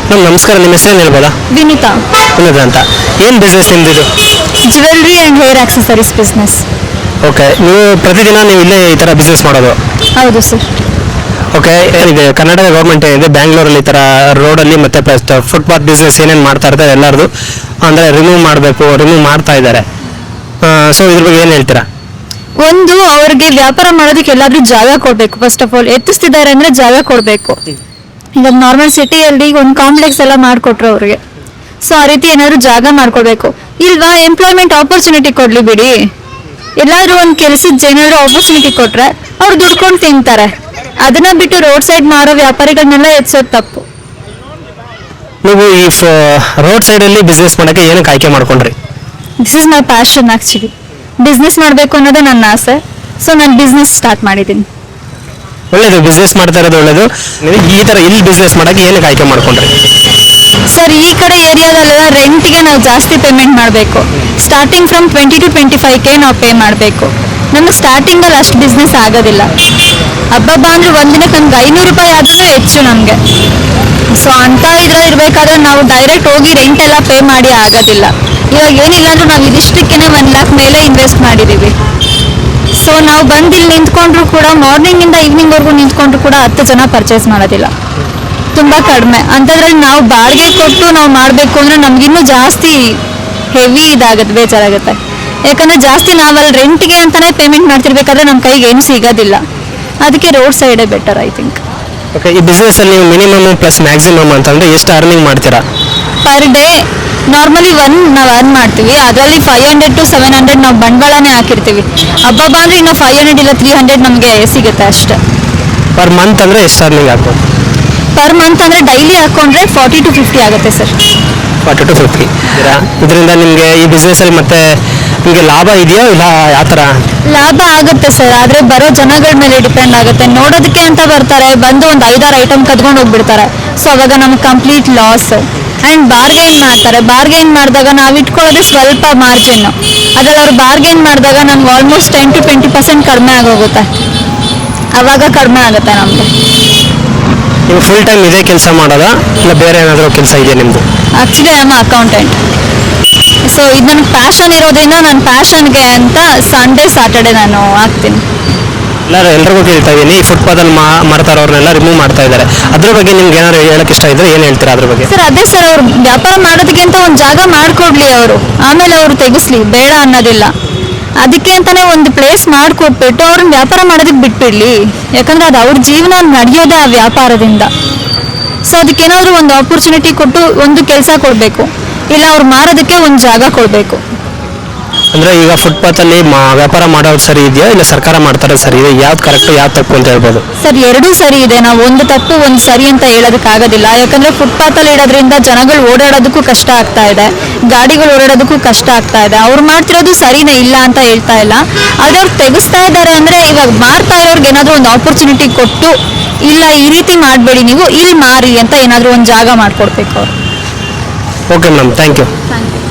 ನಮಸ್ಕಾರ, ನಿಮ್ಮ ಹೆಸರೇನು ಹೇಳ್ಬೋದಾ? ವಿನಿತಾ. ವಿನೋದ ಅಂತ. ಏನು ಬಿಸ್ನೆಸ್ ನಿಮ್ದು ಇದು? Jewellery and hair accessories business. Okay, ನೀವು ಪ್ರತಿದಿನ ನೀವು ಇಲ್ಲೇ ಈ ಥರ ಬಿಸ್ನೆಸ್ ಮಾಡೋದು? ಹೌದು ಸರ್. ಓಕೆ, ಏನಿದೆ ಕರ್ನಾಟಕ ಗೌರ್ಮೆಂಟ್ ಏನಿದೆ ಬ್ಯಾಂಗ್ಳೂರಲ್ಲಿ ಈ ಥರ ರೋಡಲ್ಲಿ ಮತ್ತು ಪ್ಲಸ್ ಫುಟ್ಪಾತ್ ಬಿಸ್ನೆಸ್ ಏನೇನು ಮಾಡ್ತಾ ಇರ್ತಾರೆ ಎಲ್ಲರದು ಅಂದರೆ ರಿಮೂವ್ ಮಾಡ್ತಾ ಇದ್ದಾರೆ. ಸೊ ಇದ್ರ ಬಗ್ಗೆ ಏನು ಹೇಳ್ತೀರಾ? ಒಂದು, ಅವ್ರಿಗೆ ವ್ಯಾಪಾರ ಮಾಡೋದಕ್ಕೆ ಎಲ್ಲಾದ್ರೂ ಜಾಗ ಕೊಡಬೇಕು. ಫಸ್ಟ್ ಆಫ್ ಆಲ್ ಎತ್ತಿಸ್ತಿದ್ದಾರೆ ಅಂದ್ರೆ ಜಾಗ ಕೊಡಬೇಕು. ಈಗ ನಾರ್ಮಲ್ ಸಿಟಿಯಲ್ಲಿ ಒಂದು ಕಾಂಪ್ಲೆಕ್ಸ್ ಎಲ್ಲ ಮಾಡಿಕೊಟ್ರು ಅವ್ರಿಗೆ. ಸೊ ಆ ರೀತಿ ಏನಾದ್ರು ಜಾಗ ಮಾಡ್ಕೊಡ್ಬೇಕು. ಇಲ್ವಾ ಎಂಪ್ಲಾಯ್ಮೆಂಟ್ ಆಪರ್ಚುನಿಟಿ ಕೊಡ್ಲಿ ಬಿಡಿ. ಎಲ್ಲಾದ್ರೂ ಒಂದು ಕೆಲಸದ ಏನಾದ್ರು ಆಪರ್ಚುನಿಟಿ ಕೊಟ್ರೆ ಅವ್ರು ದುಡ್ಕೊಂಡು ತಿಂತಾರೆ. ಅದನ್ನ ಬಿಟ್ಟು ರೋಡ್ ಸೈಡ್ ಮಾರೋ ವ್ಯಾಪಾರಿಗಳನ್ನೆಲ್ಲ ಎತ್ಸೋದು ತಪ್ಪು. ನೀವು ಈ ರೋಡ್ ಸೈಡಲ್ಲಿ ಬಿಸ್ನೆಸ್ ಮಾಡೋಕ್ಕೆ ಏನಕ್ಕೆ ಆಯ್ಕೆ ಮಾಡ್ಕೊಂಡ್ರಿ? This is my passion actually. Business ಮಾಡಬೇಕು ಅನ್ನೋದೇ ನನ್ನ ಆಸೆ. ಸೊ ನಾನು ಬಿಸ್ನೆಸ್ ಸ್ಟಾರ್ಟ್ ಮಾಡಿದ್ದೀನಿ. ಒಳ್ಳೇದು, ಬಿಸ್ನೆಸ್ ಮಾಡ್ತಾ ಇರೋದು ಒಳ್ಳೇದು. ಈ ಥರ ಇಲ್ಲಿ ಬಿಸ್ನೆಸ್ ಮಾಡೋಕ್ಕೆ ಏನಕ್ಕೆ ಆಯ್ಕೆ ಮಾಡ್ಕೊಂಡ್ರಿ? ಸರ್, ಈ ಕಡೆ ಏರಿಯಾದಲ್ಲೆಲ್ಲ ರೆಂಟ್ಗೆ ನಾವು ಜಾಸ್ತಿ ಪೇಮೆಂಟ್ ಮಾಡಬೇಕು. ಸ್ಟಾರ್ಟಿಂಗ್ ಫ್ರಮ್ 20 to 25K ನಾವು ಪೇ ಮಾಡಬೇಕು. ನಮಗೆ ಸ್ಟಾರ್ಟಿಂಗಲ್ಲಿ ಅಷ್ಟು ಬಿಸ್ನೆಸ್ ಆಗೋದಿಲ್ಲ. ಹಬ್ಬ ಅಂದ್ರೆ ಒಂದಿನಕ್ಕೆ ನಮ್ಗೆ 500 ರೂಪಾಯಿ ಆದ್ರೂ ಹೆಚ್ಚು ನಮಗೆ. ಸೊ ಅಂತ ಇದ್ರಲ್ಲಿ ಇರಬೇಕಾದ್ರೆ ನಾವು ಡೈರೆಕ್ಟ್ ಹೋಗಿ ರೆಂಟ್ ಎಲ್ಲ ಪೇ ಮಾಡಿ ಆಗೋದಿಲ್ಲ. ಇವಾಗ ಏನಿಲ್ಲ ಅಂದ್ರೂ ನಾವು ಇದಿಷ್ಟಕ್ಕೇ 1 lakh ಮೇಲೆ ಇನ್ವೆಸ್ಟ್ ಮಾಡಿದ್ದೀವಿ. ಸೊ ನಾವು ಬಂದು ಇಲ್ಲಿ ನಿಂತ್ಕೊಂಡ್ರು ಕೂಡ ಮಾರ್ನಿಂಗಿಂದ ಈವ್ನಿಂಗ್ವರೆಗೂ ನಿಂತ್ಕೊಂಡ್ರು ಕೂಡ 10 ಜನ ಪರ್ಚೇಸ್ ಮಾಡೋದಿಲ್ಲ. ತುಂಬ ಕಡಿಮೆ. ಅಂಥದ್ರಲ್ಲಿ ನಾವು ಬಾಡಿಗೆ ಕೊಟ್ಟು ನಾವು ಮಾಡಬೇಕು ಅಂದರೆ ನಮಗಿನ್ನೂ ಜಾಸ್ತಿ ಹೆವಿ ಇದಾಗುತ್ತೆ, ಬೇಜಾರಾಗುತ್ತೆ. ಯಾಕಂದರೆ ಜಾಸ್ತಿ ನಾವಲ್ಲಿ ರೆಂಟ್ಗೆ ಅಂತಲೇ ಪೇಮೆಂಟ್ ಮಾಡ್ತಿರ್ಬೇಕಾದ್ರೆ ನಮ್ಮ ಕೈಗೆ ಏನು ಸಿಗೋದಿಲ್ಲ. ಅದಕ್ಕೆ ರೋಡ್ ಸೈಡೇ ಬೆಟರ್ ಐ ಥಿಂಕ್. ಓಕೆ, ಈ ಬಿಸ್ನೆಸ್ಸಲ್ಲಿ ನೀವು ಮಿನಿಮಮ್ ಪ್ಲಸ್ ಮ್ಯಾಕ್ಸಿಮಮ್ ಅಂತಂದರೆ ಎಷ್ಟು ಅರ್ನಿಂಗ್ ಮಾಡ್ತೀರಾ? ಪರ್ ಡೇ ನಾರ್ಮಲಿ ನಾವು ಅರ್ನ್ ಮಾಡ್ತೀವಿ. ಅದರಲ್ಲಿ 500 to 700 ನಾವು ಬಂಡವಾಳನೇ ಹಾಕಿರ್ತೀವಿ. ಹಬ್ಬ ಅಂದರೆ ಇನ್ನು 500 ಇಲ್ಲ 300 ನಮಗೆ ಸಿಗುತ್ತೆ ಅಷ್ಟೇ. ಪರ್ ಮಂತ್ ಅಂದರೆ ಎಷ್ಟು ಅರ್ನಿಂಗ್ ಆಗ್ಬೋದು? ಪರ್ ಮಂತ್ ಅಂದರೆ ಡೈಲಿ ಹಾಕ್ಕೊಂಡ್ರೆ 40 to 50 ಆಗುತ್ತೆ ಸರ್. 40 to 50. ಇದರಿಂದ ನಿಮಗೆ ಈ ಬಿಸ್ನೆಸ್ಸಲ್ಲಿ ಮತ್ತೆ ನಿಮಗೆ ಲಾಭ ಇದೆಯಾ ಇಲ್ಲ ಯಾವ ಥರ? ಲಾಭ ಆಗುತ್ತೆ ಸರ್, ಆದರೆ ಬರೋ ಜನಗಳ ಮೇಲೆ ಡಿಪೆಂಡ್ ಆಗುತ್ತೆ. ನೋಡೋದಕ್ಕೆ ಅಂತ ಬರ್ತಾರೆ, ಬಂದು ಒಂದು 5-6 ಐಟಮ್ ಕದ್ಕೊಂಡು ಹೋಗ್ಬಿಡ್ತಾರೆ. ಸೊ ಅವಾಗ ನಮ್ಗೆ ಕಂಪ್ಲೀಟ್ ಲಾಸ್. ಆ್ಯಂಡ್ ಬಾರ್ಗೈನ್ ಮಾಡ್ತಾರೆ. ಬಾರ್ಗೈನ್ ಮಾಡಿದಾಗ ನಾವು ಇಟ್ಕೊಳ್ಳೋದೇ ಸ್ವಲ್ಪ ಮಾರ್ಜಿನ್ನು. ಅದ್ರಲ್ಲಿ ಅವ್ರು ಬಾರ್ಗೈನ್ ಮಾಡಿದಾಗ ನಮ್ಗೆ ಆಲ್ಮೋಸ್ಟ್ 10 to 20% ಕಡಿಮೆ ಆಗೋಗುತ್ತೆ. ಆವಾಗ ಕಡಿಮೆ ಆಗುತ್ತೆ ನಮಗೆ. ನೀವು ಫುಲ್ ಟೈಮ್ ಇದೇ ಕೆಲಸ ಮಾಡೋದಾ ಇಲ್ಲ ಬೇರೆ ಏನಾದರೂ ಕೆಲಸ ಇದೆಯಾ ನಿಮ್ಮದು? Actually I am accountant. So ಇದು ನನಗೆ ಪ್ಯಾಷನ್ ಇರೋದ್ರಿಂದ ನನ್ನ ಪ್ಯಾಷನ್ಗೆ ಅಂತ ಸಂಡೇ ಸ್ಯಾಟರ್ಡೆ ನಾನು ಹಾಕ್ತೀನಿ. ಎಲ್ರಿಗೂ ಕೇಳ್ತಾ ಇದ್ದೀನಿ, ಫುಟ್ಪಾತಲ್ಲಿ ಮಾಡ್ತಾ ಇರೋರ್ನೆಲ್ಲ ರಿಮೂವ್ ಮಾಡ್ತಾ ಇದ್ದಾರೆ. ಅದ್ರ ಬಗ್ಗೆ ನಿಮ್ಗೆ ಏನಾದ್ರು ಹೇಳಕ್ಕೆ ಇಷ್ಟ ಇದ್ರೆ ಏನು ಹೇಳ್ತೀರಾ ಅದ್ರ ಬಗ್ಗೆ? ಸರ್ ಅದೇ ಸರ್, ಅವ್ರು ವ್ಯಾಪಾರ ಮಾಡೋದಕ್ಕೆ ಅಂತ ಒಂದು ಜಾಗ ಮಾಡಿಕೊಡ್ಲಿ ಅವರು, ಆಮೇಲೆ ಅವರು ತೆಗಿಸ್ಲಿ, ಬೇಡ ಅನ್ನೋದಿಲ್ಲ. ಅದಕ್ಕೆ ಅಂತಾನೆ ಒಂದು ಪ್ಲೇಸ್ ಮಾಡಿಕೊಟ್ಬಿಟ್ಟು ಅವ್ರನ್ನ ವ್ಯಾಪಾರ ಮಾಡೋದಕ್ಕೆ ಬಿಟ್ಬಿಡ್ಲಿ. ಯಾಕಂದ್ರೆ ಅದು ಅವ್ರ ಜೀವನ ನಡೆಯೋದೇ ಆ ವ್ಯಾಪಾರದಿಂದ. ಸೊ ಅದಕ್ಕೇನಾದರೂ ಒಂದು ಆಪರ್ಚುನಿಟಿ ಕೊಟ್ಟು ಒಂದು ಕೆಲಸ ಕೊಡಬೇಕು, ಇಲ್ಲ ಅವ್ರು ಮಾರೋದಕ್ಕೆ ಒಂದು ಜಾಗ ಕೊಡಬೇಕು. ಅಂದರೆ ಈಗ ಫುಟ್ಪಾತಲ್ಲಿ ವ್ಯಾಪಾರ ಮಾಡೋದು ಸರಿ ಇದೆಯಾ ಇಲ್ಲ ಸರ್ಕಾರ ಮಾಡ್ತಾರೆ ಸರಿ ಇದೆ? ಯಾವ್ದು ಕರೆಕ್ಟು ಯಾವ್ದು ತಪ್ಪು ಅಂತ ಹೇಳ್ಬೋದು? ಸರ್, ಎರಡೂ ಸರಿ ಇದೆ. ನಾವು ಒಂದು ತಪ್ಪು ಒಂದು ಸರಿ ಅಂತ ಹೇಳೋದಕ್ಕಾಗೋದಿಲ್ಲ. ಯಾಕಂದರೆ ಫುಟ್ಪಾತಲ್ಲಿ ಇಡೋದ್ರಿಂದ ಜನಗಳು ಓಡಾಡೋದಕ್ಕೂ ಕಷ್ಟ ಆಗ್ತಾ ಇದೆ, ಗಾಡಿಗಳು ಓಡಾಡೋದಕ್ಕೂ ಕಷ್ಟ ಆಗ್ತಾ ಇದೆ. ಅವ್ರು ಮಾಡ್ತಿರೋದು ಸರಿನೇ, ಇಲ್ಲ ಅಂತ ಹೇಳ್ತಾ ಇಲ್ಲ. ಆದರೆ ಅವ್ರು ತೆಗೆಸ್ತಾ ಇದ್ದಾರೆ ಅಂದರೆ ಇವಾಗ ಮಾರ್ತಾ ಇರೋರ್ಗೆ ಏನಾದರೂ ಒಂದು ಆಪರ್ಚುನಿಟಿ ಕೊಟ್ಟು, ಇಲ್ಲ ಈ ರೀತಿ ಮಾಡಬೇಡಿ, ನೀವು ಇಲ್ಲಿ ಮಾರಿ ಅಂತ ಏನಾದರೂ ಒಂದು ಜಾಗ ಮಾಡಿಕೊಡ್ಬೇಕು ಅವರು. Okay madam, thank you. Thank you.